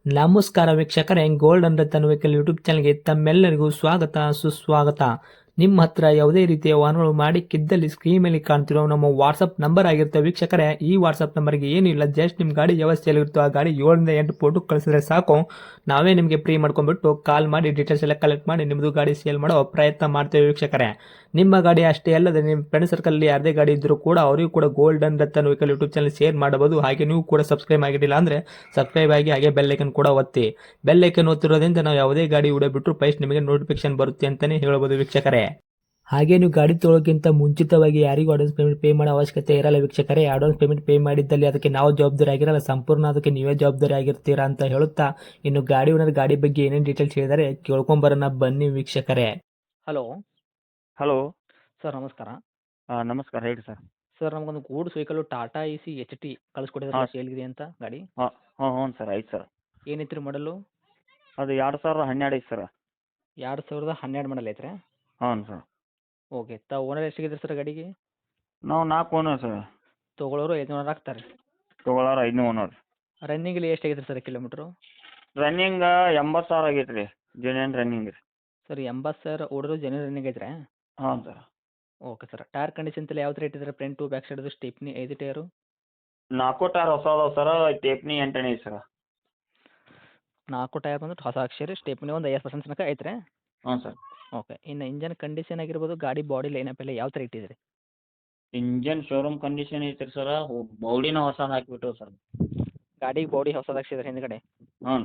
ನಮಸ್ಕಾರ ವೀಕ್ಷಕರೇ, golden Ratan vehicle YouTube ಚಾನಲ್ಗೆ ತಮ್ಮೆಲ್ಲರಿಗೂ ಸ್ವಾಗತ ಸುಸ್ವಾಗತ. ನಿಮ್ಮ ಹತ್ರ ಯಾವುದೇ ರೀತಿಯ ವಾಹನಗಳು ಮಾಡಿಕ್ಕಿದ್ದಲ್ಲಿ ಸ್ಕ್ರೀನ್ ಮೇಲೆ ಕಾಣ್ತಿರೋ ನಮ್ಮ ವಾಟ್ಸಪ್ ನಂಬರ್ ಆಗಿರುತ್ತೆ ವೀಕ್ಷಕರೇ. ಈ ವಾಟ್ಸಪ್ ನಂಬರ್ಗೆ ಏನಿಲ್ಲ, ಜಸ್ಟ್ ನಿಮ್ಮ ಗಾಡಿ ವ್ಯವಸ್ಥೆಯಲ್ಲಿರುತ್ತೋ ಆ ಗಾಡಿ 7 ರಿಂದ 8 ಫೋಟೋ ಕಳಿಸಿದ್ರೆ ಸಾಕು, ನಾವೇ ನಿಮಗೆ ಫ್ರೀ ಮಾಡ್ಕೊಂಡ್ಬಿಟ್ಟು ಕಾಲ್ ಮಾಡಿ ಡೀಟೇಲ್ಸ್ ಎಲ್ಲ ಕಲೆಕ್ಟ್ ಮಾಡಿ ನಿಮ್ಮದು ಗಾಡಿ ಸೇಲ್ ಮಾಡೋ ಪ್ರಯತ್ನ ಮಾಡ್ತೇವೆ ವೀಕ್ಷಕರೇ. ನಿಮ್ಮ ಗಾಡಿ ಅಷ್ಟೇ ಅಲ್ಲದೆ ನಿಮ್ಮ ಫ್ರೆಂಡ್ ಸರ್ಕಲ್ ಯಾರದೇ ಗಾಡಿ ಇದ್ದರೂ ಕೂಡ ಅವರಿಗೂ ಕೂಡ golden Ratan vehicle YouTube channel share ಮಾಡಬಹುದು. ಹಾಗೆ ನೀವು ಕೂಡ ಸಬ್ಸ್ಕ್ರೈಬ್ ಆಗಿರಲಿಲ್ಲ ಅಂದರೆ ಸಬ್ಸ್ಕ್ರೈಬ್ ಆಗಿ ಹಾಗೆ ಬೆಲ್ ಐಕನ್ ಕೂಡ ಒತ್ತಿ. ಬೆಲ್ ಐಕನ್ ಒತ್ತಿರೋದ್ರಿಂದ ನಾವು ಯಾವುದೇ ಗಾಡಿ ವಿಡಿಯೋ ಬಿಟ್ಟರು ಫಸ್ಟ್ ನಿಮಗೆ ನೋಟಿಫಿಕೇಶನ್ ಬರುತ್ತೆ ಅಂತಲೇ ಹೇಳ್ಬೋದು ವೀಕ್ಷಕರೇ. ಹಾಗೆ ನೀವು ಗಾಡಿ ತೊಳೋಕ್ಕಿಂತ ಮುಂಚಿತವಾಗಿ ಯಾರಿಗೂ ಅಡ್ವಾನ್ಸ್ ಪೇಮೆಂಟ್ ಪೇ ಮಾಡೋ ಅವಶ್ಯಕತೆ ಇರಲ್ಲ ವೀಕ್ಷಕರೇ. ಅಡ್ವಾನ್ಸ್ ಪೇಮೆಂಟ್ ಪೇ ಮಾಡಿದ್ದಲ್ಲಿ ಅದಕ್ಕೆ ನಾವು ಜವಾಬ್ದಾರಿ ಆಗಿರಲ್ಲ, ಸಂಪೂರ್ಣ ಅದಕ್ಕೆ ನೀವೇ ಜವಾಬ್ದಾರಿ ಆಗಿರ್ತೀರಾ ಅಂತ ಹೇಳುತ್ತಾ, ಇನ್ನು ಗಾಡಿ ಓನರ್ ಗಾಡಿ ಬಗ್ಗೆ ಏನೇನು ಡೀಟೇಲ್ಸ್ ಹೇಳಿದರೆ ಕೇಳ್ಕೊಂಬರೋಣ ಬನ್ನಿ ವೀಕ್ಷಕರೇ. Hello hello. ಸರ್, ನಮಸ್ಕಾರ. ನಮಸ್ಕಾರ, ಹೇಳಿ ಸರ್. ಸರ್, ನಮಗೊಂದು goods vehicle Tata AC HT ಕಳಿಸ್ಕೊಟ್ಟಿದ್ರೆ ಹಾಂ ಸೇಲ್ಗಿದೆ ಅಂತ ಗಾಡಿ. ಹ್ಞೂ ಸರ್, ಐತೆ ಸರ್. ಏನೈತ್ರಿ ಮಾಡಲು? ಅದು 2012 ಐತೆ ಸರ್. 2012 ಮಾಡಲ್ ಐತ್ರಿ? ಹ್ಞೂ ಸರ್. ಓಕೆ. ತಾವು ಓನರ್ ಎಷ್ಟಿದೆ ಸರ್ ಗಾಡಿಗೆ? ನಾವು 4 ಓನರ್ ಸರ್. ತೊಗೊಳೋರು 500 ಆಗ್ತಾರೆ. ತೊಗೊಳಾರ 5 ಓನರ್. ರನ್ನಿಂಗಲ್ಲಿ ಎಷ್ಟಾಗೈತೆ ಸರ್ ಕಿಲೋಮೀಟ್ರು? ರನ್ನಿಂಗ್ 80,000 ಆಗೈತೆ ರೀ, ಜೆನ್ಯನ್ ರನ್ನಿಂಗ್ ರೀ. ಸರ್, 80,000 ಓಡಿರೋ ಜೆನ್ಯೂನ್ ರನ್ನಿಂಗ್ ಐತ್ರಾ? ಹಾಂ sir. Okay sir. Tyre condition ಎಲ್ಲ ಯಾವ ಥರ ಇಟ್ಟಿದ್ದಾರೆ? ಫ್ರಂಟು ಬ್ಯಾಕ್ ಸೈಡದು ಸ್ಟೆಪ್ನಿ 5 ಟೈರು? 4 ಟೈರ್ ಹೊಸ ಅದಾವೆ ಸರ್. ಟೇಪ್ನಿ 8 ಐತೆ ಸರ್. 4 ಟೈರ್ ಬಂದು ಹೊಸ ಅಕ್ಷರ, ಸ್ಟೆಪ್ನಿ ಒಂದು 50% ತನಕ ಐತ್ರಿ? ಹ್ಞೂ ಸರ್. ಓಕೆ. ಇನ್ನು ಇಂಜನ್ ಕಂಡೀಷನ್ ಆಗಿರ್ಬೋದು, ಗಾಡಿ ಬಾಡಿ ಲೈನಪ್ ಎಲ್ಲ ಯಾವ ಥರ ಇಟ್ಟಿದ್ದೀರಿ? ಇಂಜನ್ ಶೋರೂಮ್ ಕಂಡೀಷನ್ ಐತೆ ಸರ್. ಬೌಡಿನ ಹೊಸದು ಹಾಕಿಬಿಟ್ಟು ಸರ್. ಗಾಡಿಗೆ ಬಾಡಿ ಹೊಸದು ಹಾಕ್ಸಿದ್ರೆ ಹಿಂದ್ಗಡೆ? ಹ್ಞೂ.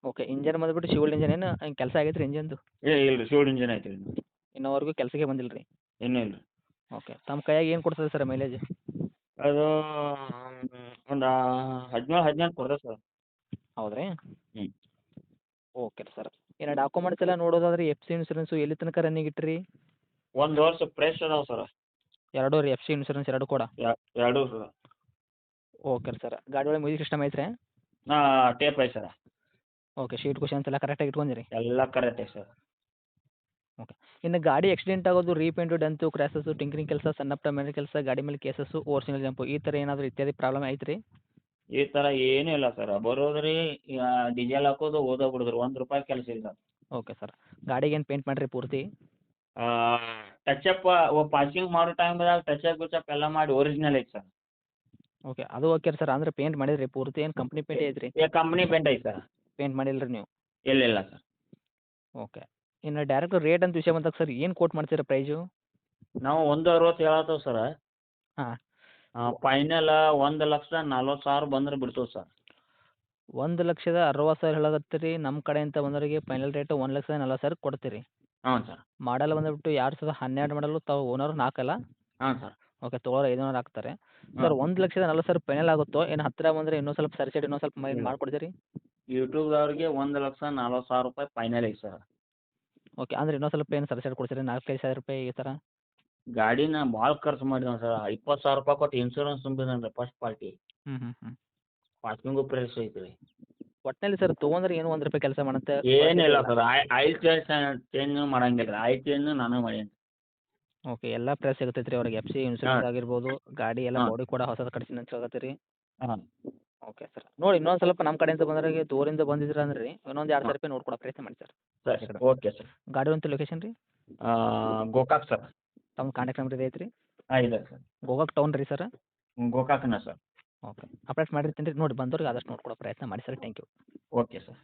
ಓಕೆ. ಇಂಜನ್ ಬಂದುಬಿಟ್ಟು ಶಿವಲ್ಡ್ ಇಂಜನ್ ಏನು ಕೆಲಸ ಆಗೈತೆ ರೀ ಇಂಜನ್ದು? ಇಲ್ಲ ರೀ, ಶಿವಡ್ ಇಂಜನ್ ಐತೆ ರೀ. ಇನ್ನೋವರೆಗೂ ಕೆಲಸಕ್ಕೆ ಬಂದಿಲ್ಲ ರೀ? ಇನ್ನೂ ಇಲ್ಲ ರೀ. ಓಕೆ. ತಮ್ಮ ಕೈಯಾಗ ಏನು ಕೊಡ್ತದೆ ಸರ್ ಮೈಲೇಜ್? ಅದು ಒಂದು 17-18 ಕೊಡ್ತದೆ ಸರ್. ಹೌದ್ರಿ? ಹ್ಞೂ. Okay sir. ಇನ್ನು ಡಾಕ್ಯುಮೆಂಟ್ಸ್ ಎಲ್ಲ ನೋಡೋದಾದ್ರೆ FC ಇನ್ಸೂರೆನ್ಸು ಎಲ್ಲಿ ತನಕ ರನ್ನಿಂಗ್ ಇಟ್ಟಿರಿ? 1 ವರ್ಷ ಫ್ರೆಶ್ ಅದಾವೆ ಸರ್. ಎರಡೂ ರೀ, FC ಇನ್ಸೂರೆನ್ಸ್ ಎರಡು ಕೂಡ? ಎರಡೂ ಸರ್. Okay sir. ಗಾಡಿ ಒಳಗೆ ಮ್ಯೂಸಿಕ್ ಸಿಸ್ಟಮ್ ಐತ್ರಿ? ಟೇಪ್ ಐತೆ ಸರ್. ಓಕೆ. ಶೀಟ್ ಕುಷನ್ಸ್ ಎಲ್ಲ ಕರೆಕ್ಟಾಗಿ ಇಟ್ಕೊಂಡಿರಿ? ಎಲ್ಲ ಕರೆಕ್ಟ್ ಐತೆ ಸರ್. ಓಕೆ. ಇನ್ನು ಗಾಡಿ ಆಕ್ಸಿಡೆಂಟ್ ಆಗೋದು, ರೀಪೇಂಟು, ಡೆಂತು, ಕ್ರ್ಯಾಸಸ್ಸು, ಟಿಂಕರಿಂಗ್ ಕೆಲಸ, ಸಣ್ಣ ಪುಟ್ಟ ಮೇಜರ್ ಕೆಲಸ, ಗಾಡಿ ಮೇಲೆ ಕೇಸಸ್ಸು, ಓವರ್ಸಿನಲ್ ಜಂಪು, ಈ ಥರ ಏನಾದರೂ ಇತ್ಯಾದಿ ಪ್ರಾಬ್ಲಮ್ ಐತ್ರಿ? ಈ ಥರ ಏನೂ ಇಲ್ಲ ಸರ್. ಬರೋದ್ರಿ ಡೀಸೆಲ್ ಹಾಕೋದು ಓದೋಗ್ಬಿಡುದ್ರಿ, ₹1 ಕೆಲಸ ಇಲ್ಲ. Okay sir. ಗಾಡಿಗೆ ಏನು ಪೇಂಟ್ ಮಾಡಿರಿ ಪೂರ್ತಿ? ಟಚಪ್ ಪಾಸಿಂಗ್ ಮಾಡೋ ಟೈಮ್ದಾಗ ಟಚಪ್ ಗಿಚಪ್ ಎಲ್ಲ ಮಾಡಿ ಒರಿಜಿನಲ್ ಐತೆ ಸರ್. ಓಕೆ. ಅದು ಓಕೆ ಸರ್. ಅಂದರೆ ಪೇಂಟ್ ಮಾಡಿದ್ರಿ ಪೂರ್ತಿ, ಏನು ಕಂಪ್ನಿ ಪೇಂಟ್ ಐತ್ರಿ? ಕಂಪ್ನಿ ಪೇಂಟ್ ಐತೆ ಸರ್. ಪೇಂಟ್ ಮಾಡಿಲ್ಲ ರೀ ನೀವು? ಇಲ್ಲ ಸರ್. ಓಕೆ. ಇನ್ನು ಡೈರೆಕ್ಟ್ ರೇಟ್ ಅಂತ ವಿಷಯ ಬಂದಾಗ ಸರ್, ಏನು ಕೋಟ್ ಮಾಡ್ತೀರಾ ಪ್ರೈಸು? ನಾವು 160 ಹೇಳತ್ತೇವೆ ಸರ್. ಹಾಂ. ಫೈನಲ್ 1,40,000 ಬಂದ್ರೆ ಬಿಡ್ತೇವೆ ಸರ್. 1,60,000 ಹೇಳಕತ್ತೀರಿ. ನಮ್ಮ ಕಡೆಯಿಂದ ಬಂದವರಿಗೆ ಫೈನಲ್ ರೇಟ್ 1,40,000 ಕೊಡ್ತೀರಿ? ಹ್ಞೂ ಸರ್. ಮಾಡಲ್ ಬಂದುಬಿಟ್ಟು 2012 ಮಾಡಲು, ತಾವು ಓನರು 4 ಅಲ್ಲ? ಹಾಂ ಸರ್. ಓಕೆ. ತೊಗೊಳೋರು 500 ಆಗ್ತಾರೆ. ಸರ್, 1,40,000 ಫೈನಲ್ ಆಗುತ್ತೋ ಏನು ಹತ್ತಿರ ಬಂದರೆ ಇನ್ನೂ ಸ್ವಲ್ಪ ಸರಿ ಇನ್ನೂ ಸ್ವಲ್ಪ ಮಾಡಿಕೊಡ್ತೀರಿ? ಯೂಟ್ಯೂಬ್ದವ್ರಿಗೆ ₹1,40,000 ಫೈನಲ್ ಐತೆ ಸರ್. ಓಕೆ. ಅಂದರೆ ಇನ್ನೂ ಸ್ವಲ್ಪ ಏನು ಸಬ್ಸಿಡಿ ಕೊಡ್ತೀರಿ? 4,000-5,000 ರೂಪಾಯಿ ಈ ಥರ? ಗಾಡಿನ ಭಾಳ ಖರ್ಚು ಮಾಡಿದಾನೆ ಸರ್. ₹20,000 ಕೊಟ್ಟು ಇನ್ಶೂರೆನ್ಸ್ ತುಂಬಿದಾನೆ ರೀ ಫಸ್ಟ್ ಪಾರ್ಟಿ. ಹ್ಞೂ. ಪಾರ್ಕಿಂಗು ಪ್ರೆಸ್ ಐತೆ ರೀ. ಒಟ್ಟಿನಲ್ಲಿ ಸರ್ ತೊಗೊಂಡ್ರೆ ಏನು ₹1 ಕೆಲಸ ಮಾಡುತ್ತೆ? ಏನಿಲ್ಲ ಸರ್. ಆಯಿಲ್ ಚೇಂಜ್ ಮಾಡಂಗಿಲ್ಲ ರೀ. ಆಯಿಲ್ ಚೇಂಜ್ ನಾನೇ ಮಾಡೀನಿ. ಓಕೆ. ಎಲ್ಲ ಪ್ರೆಸ್ ಸಿಗ್ತೈತೆ ರೀ ಅವ್ರಿಗೆ? FC ಇನ್ಸೂರೆನ್ಸ್ ಆಗಿರ್ಬೋದು, ಗಾಡಿ ಎಲ್ಲ ಹಾಂ. ಬಾಡಿ ಕೂಡ ಹೊಸದು ಕಟ್ಸಿನಿ ಅಂತ ಹೇಳಕತ್ತೀರಿ? ಹಾಂ. Okay sir. ನೋಡಿ, ಇನ್ನೊಂದು ಸ್ವಲ್ಪ ನಮ್ಮ ಕಡೆಯಿಂದ ಬಂದವರಿಗೆ ದೂರಿಂದ ಬಂದಿದ್ರೆ ಅಂದ್ರೆ ರೀ ಇನ್ನೊಂದು ₹2,000 ನೋಡ್ಕೊಡೋ ಪ್ರಯತ್ನ ಮಾಡಿ ಸರ್. ಸರಿ, ಓಕೆ ಸರ್. ಗಾಡಿ ಒಂದು ಲೊಕೇಶನ್ ರೀ? ಗೋಕಾಕ್ ಸರ್. ತಮ್ಮ ಕಾಂಟ್ಯಾಕ್ಟ್ ನಂಬರ್ ಇದೆ ಐತ್ರಿ? ಇದೆ ಸರ್. ಗೋಕಾಕ್ ಟೌನ್ ರೀ ಸರ್? ಗೋಕಾಕ್ನ ಸರ್. ಓಕೆ. ಅಪ್ಡೇಟ್ ಮಾಡಿರ್ತೀನಿ ರೀ. ನೋಡಿ, ಬಂದವ್ರಿಗೆ ಆದಷ್ಟು ನೋಡ್ಕೊಡೋ ಪ್ರಯತ್ನ ಮಾಡಿ sir. Thank you. Okay sir.